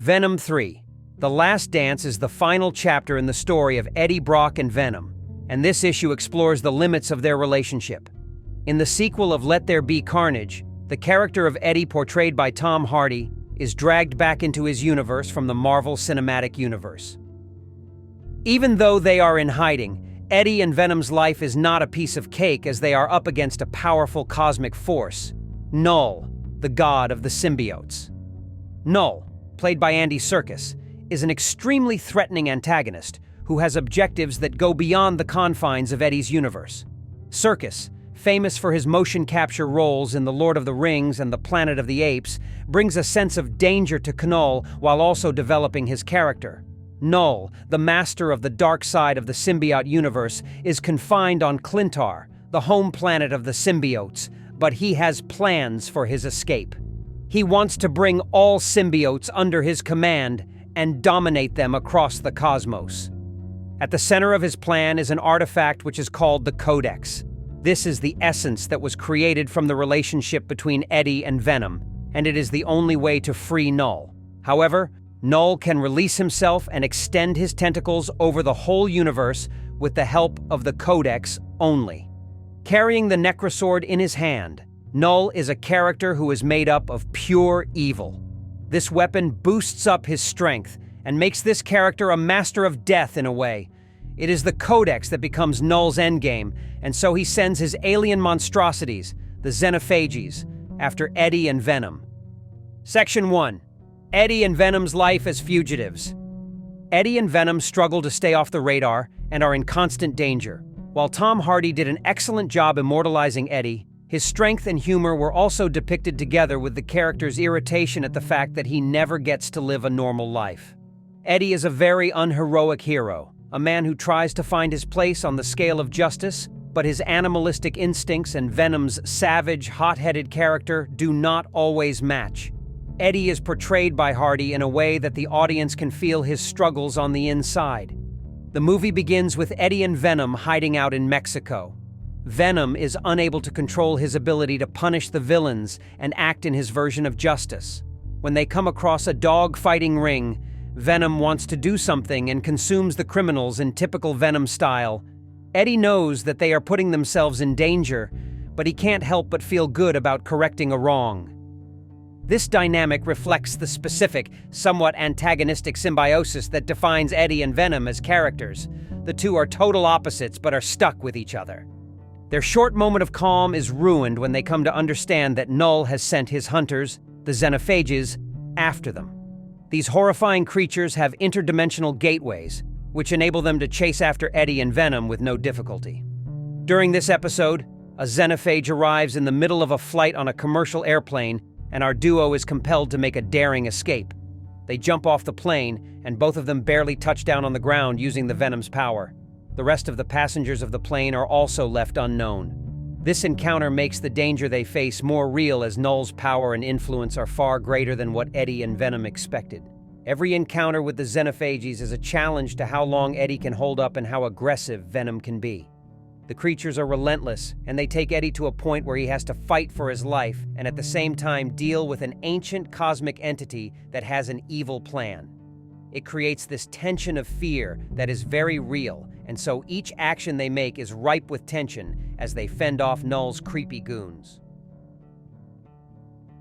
Venom 3. The Last Dance is the final chapter in the story of Eddie, Brock, and Venom, and this issue explores the limits of their relationship. In the sequel of Let There Be Carnage, the character of Eddie, portrayed by Tom Hardy, is dragged back into his universe from the Marvel Cinematic Universe. Even though they are in hiding, Eddie and Venom's life is not a piece of cake, as they are up against a powerful cosmic force, Null, the god of the symbiotes. Null, played by Andy Serkis, is an extremely threatening antagonist who has objectives that go beyond the confines of Eddie's universe. Serkis, famous for his motion capture roles in The Lord of the Rings and The Planet of the Apes, brings a sense of danger to Null while also developing his character. Null, the master of the dark side of the symbiote universe, is confined on Clintar, the home planet of the symbiotes, but he has plans for his escape. He wants to bring all symbiotes under his command and dominate them across the cosmos. At the center of his plan is an artifact which is called the Codex. This is the essence that was created from the relationship between Eddie and Venom, and it is the only way to free Null. However, Null can release himself and extend his tentacles over the whole universe with the help of the Codex only. Carrying the Necrosword in his hand, Null is a character who is made up of pure evil. This weapon boosts up his strength and makes this character a master of death in a way. It is the Codex that becomes Null's endgame, and so he sends his alien monstrosities, the Xenophages, after Eddie and Venom. Section 1. Eddie and Venom's life as fugitives. Eddie and Venom struggle to stay off the radar and are in constant danger. While Tom Hardy did an excellent job immortalizing Eddie, his strength and humor were also depicted together with the character's irritation at the fact that he never gets to live a normal life. Eddie is a very unheroic hero, a man who tries to find his place on the scale of justice, but his animalistic instincts and Venom's savage, hot-headed character do not always match. Eddie is portrayed by Hardy in a way that the audience can feel his struggles on the inside. The movie begins with Eddie and Venom hiding out in Mexico. Venom is unable to control his ability to punish the villains and act in his version of justice. When they come across a dog-fighting ring, Venom wants to do something and consumes the criminals in typical Venom style. Eddie knows that they are putting themselves in danger, but he can't help but feel good about correcting a wrong. This dynamic reflects the specific, somewhat antagonistic symbiosis that defines Eddie and Venom as characters. The two are total opposites but are stuck with each other. Their short moment of calm is ruined when they come to understand that Null has sent his hunters, the Xenophages, after them. These horrifying creatures have interdimensional gateways, which enable them to chase after Eddie and Venom with no difficulty. During this episode, a Xenophage arrives in the middle of a flight on a commercial airplane, and our duo is compelled to make a daring escape. They jump off the plane, and both of them barely touch down on the ground using the Venom's power. The rest of the passengers of the plane are also left unknown. This encounter makes the danger they face more real, as Null's power and influence are far greater than what Eddie and Venom expected. Every encounter with the Xenophages is a challenge to how long Eddie can hold up and how aggressive Venom can be. The creatures are relentless, and they take Eddie to a point where he has to fight for his life and at the same time deal with an ancient cosmic entity that has an evil plan. It creates this tension of fear that is very real, and so each action they make is ripe with tension as they fend off Null's creepy goons.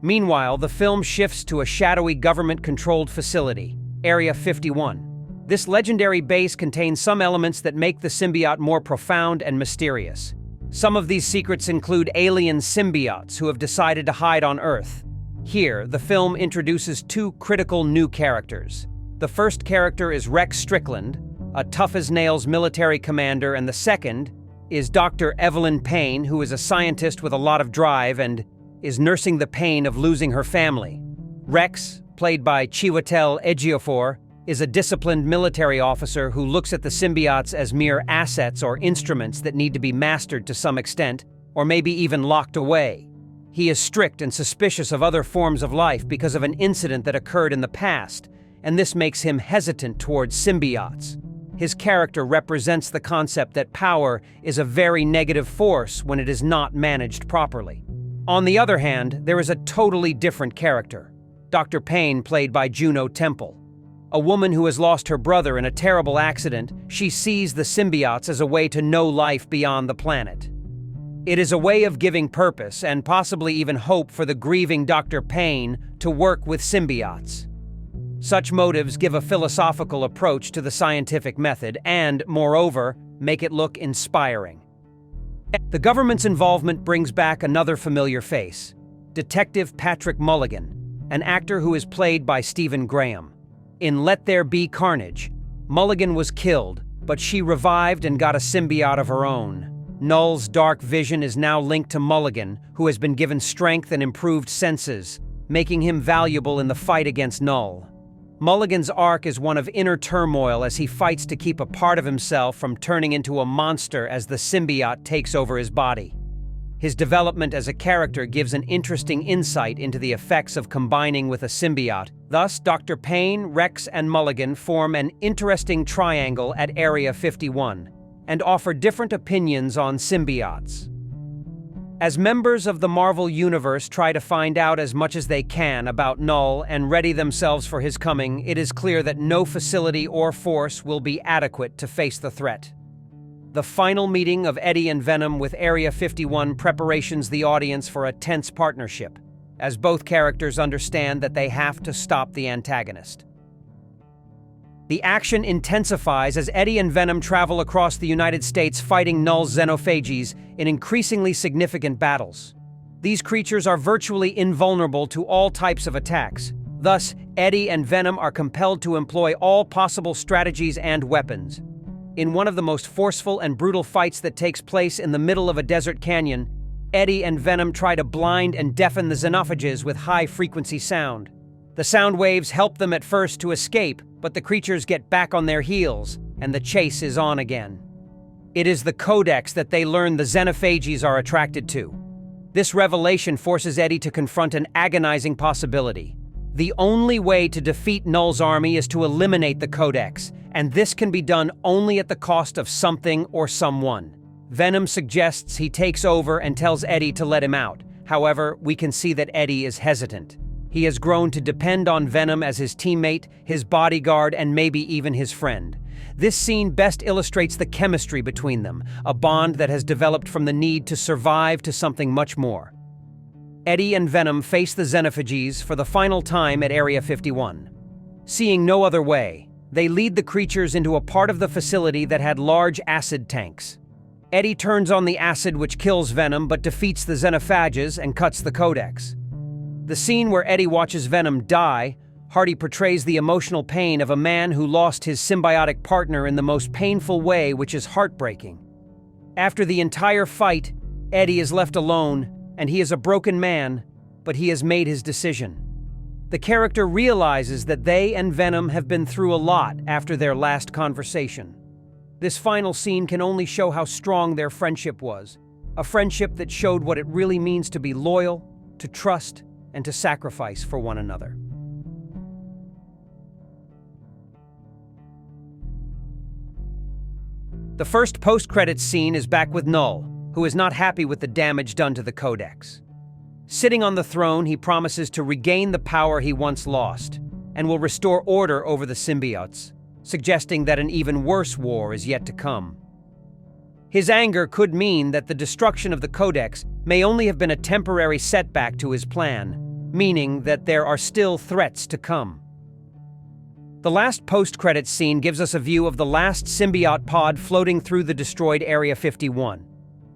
Meanwhile, the film shifts to a shadowy government-controlled facility, Area 51. This legendary base contains some elements that make the symbiote more profound and mysterious. Some of these secrets include alien symbiotes who have decided to hide on Earth. Here, the film introduces two critical new characters. The first character is Rex Strickland, a tough-as-nails military commander, and the second is Dr. Evelyn Payne, who is a scientist with a lot of drive and is nursing the pain of losing her family. Rex, played by Chiwetel Ejiofor, is a disciplined military officer who looks at the symbiotes as mere assets or instruments that need to be mastered to some extent, or maybe even locked away. He is strict and suspicious of other forms of life because of an incident that occurred in the past, and this makes him hesitant towards symbiotes. His character represents the concept that power is a very negative force when it is not managed properly. On the other hand, there is a totally different character. Dr. Payne, played by Juno Temple. A woman who has lost her brother in a terrible accident, she sees the symbiotes as a way to know life beyond the planet. It is a way of giving purpose and possibly even hope for the grieving Dr. Payne to work with symbiotes. Such motives give a philosophical approach to the scientific method and, moreover, make it look inspiring. The government's involvement brings back another familiar face, Detective Patrick Mulligan, an actor who is played by Stephen Graham. In Let There Be Carnage, Mulligan was killed, but she revived and got a symbiote of her own. Null's dark vision is now linked to Mulligan, who has been given strength and improved senses, making him valuable in the fight against Null. Mulligan's arc is one of inner turmoil as he fights to keep a part of himself from turning into a monster as the symbiote takes over his body. His development as a character gives an interesting insight into the effects of combining with a symbiote. Thus, Dr. Payne, Rex, and Mulligan form an interesting triangle at Area 51 and offer different opinions on symbiotes. As members of the Marvel Universe try to find out as much as they can about Null and ready themselves for his coming, it is clear that no facility or force will be adequate to face the threat. The final meeting of Eddie and Venom with Area 51 preparations the audience for a tense partnership, as both characters understand that they have to stop the antagonist. The action intensifies as Eddie and Venom travel across the United States fighting Null's xenophages in increasingly significant battles. These creatures are virtually invulnerable to all types of attacks. Thus, Eddie and Venom are compelled to employ all possible strategies and weapons. In one of the most forceful and brutal fights that takes place in the middle of a desert canyon, Eddie and Venom try to blind and deafen the xenophages with high-frequency sound. The sound waves help them at first to escape, but the creatures get back on their heels, and the chase is on again. It is the codex that they learn the xenophages are attracted to. This revelation forces Eddie to confront an agonizing possibility. The only way to defeat Null's army is to eliminate the codex, and this can be done only at the cost of something or someone. Venom suggests he takes over and tells Eddie to let him out. However, we can see that Eddie is hesitant. He has grown to depend on Venom as his teammate, his bodyguard, and maybe even his friend. This scene best illustrates the chemistry between them, a bond that has developed from the need to survive to something much more. Eddie and Venom face the xenophages for the final time at Area 51. Seeing no other way, they lead the creatures into a part of the facility that had large acid tanks. Eddie turns on the acid which kills Venom but defeats the xenophages and cuts the codex. The scene where Eddie watches Venom die, Hardy portrays the emotional pain of a man who lost his symbiotic partner in the most painful way, which is heartbreaking. After the entire fight, Eddie is left alone, and he is a broken man, but he has made his decision. The character realizes that they and Venom have been through a lot after their last conversation. This final scene can only show how strong their friendship was, a friendship that showed what it really means to be loyal, to trust, and to sacrifice for one another. The first post-credits scene is back with Null, who is not happy with the damage done to the Codex. Sitting on the throne, he promises to regain the power he once lost, and will restore order over the symbiotes, suggesting that an even worse war is yet to come. His anger could mean that the destruction of the Codex may only have been a temporary setback to his plan, meaning that there are still threats to come. The last post-credits scene gives us a view of the last symbiote pod floating through the destroyed Area 51.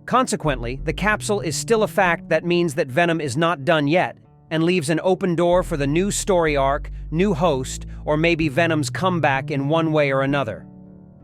Consequently, the capsule is still a fact that means that Venom is not done yet, and leaves an open door for the new story arc, new host, or maybe Venom's comeback in one way or another.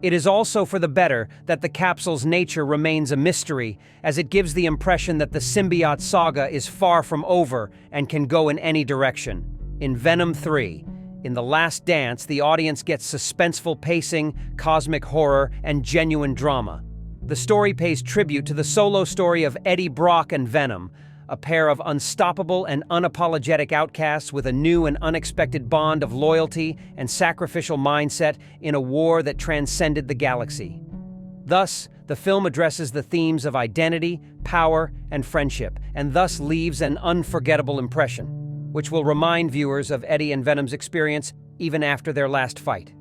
It is also for the better that the capsule's nature remains a mystery, as it gives the impression that the symbiote saga is far from over and can go in any direction. In Venom 3, in The Last Dance, the audience gets suspenseful pacing, cosmic horror, and genuine drama. The story pays tribute to the solo story of Eddie, Brock, and Venom, a pair of unstoppable and unapologetic outcasts with a new and unexpected bond of loyalty and sacrificial mindset in a war that transcended the galaxy. Thus, the film addresses the themes of identity, power, and friendship, and thus leaves an unforgettable impression. which will remind viewers of Eddie and Venom's experience even after their last fight.